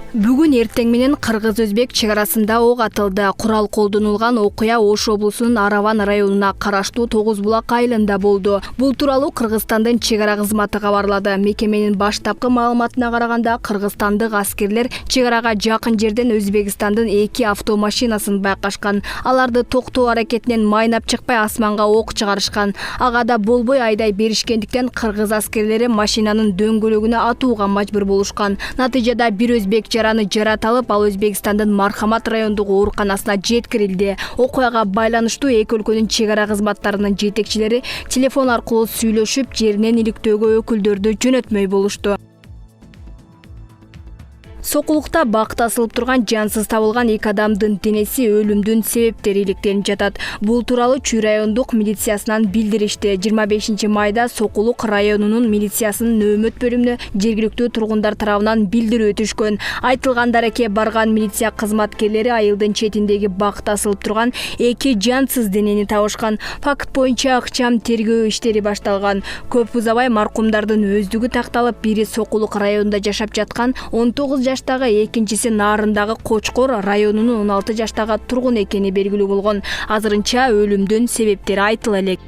Бүгүн эртең менен кыргыз-өзбек чек арасында ок атылды. Курал колдонулган окуя Ош облусунун Араван районуна караштуу Тогуз булак айылында болду. Бул тууралуу Кыргызстандын чек ара кызматы кабарлады. Мекеменин баштапкы маалыматына караганда, кыргызстандык аскерлер чек арага жакын жерден Өзбекстандын 2 автомашинасын байкашкан. Аларды токтоо аракетинен майнап чыкпай асманга ок чыгарышкан. Ага да болбой айдай беришкендиктен кыргыз аскерлери машинанын дөңгөлөгүнө атууга мажбур болушкан. Натыйжада бир өзбек жараны жаратылып, ал Өзбекстандын Мархамат райондук ооруканасына жеткирилди. Окуяга байланыштуу эки өлкөнүн чек ара кызматтарынын жетекчилери телефон аркылуу сүйлөшүп, жеринен иликтөөгө өкүлдөрдү жөнөтмөй болушту. Сокулукта бакыт асылып турган жансыз табылган 2 адамдын денеси өлүмдүн себептери иликтелип жатат. Бул тууралуу Чүй райондук милициясынан билдиришти. 25 майда Сокулук районунун милициясынын нөөмөт бөлүмүнө жергиликтүү тургундар тарабынан билдирүү түшкөн. Айтылган дарекке барган милиция кызматкерлери айылдын четиндеги бакыт асылып турган 2 жансыз денени табышкан. Факт боюнча ыкчам тергөө иштери башталган. Көп узабай маркумдардын өздүгү такталып, бири Сокулук районунда жашап жаткан 19 жаштагы, экинчиси Нарындагы Кочкор районунун 16 жаштагы тургун экени белгилүү болгон. Азырынча өлүмдүн себептери айтыла элек.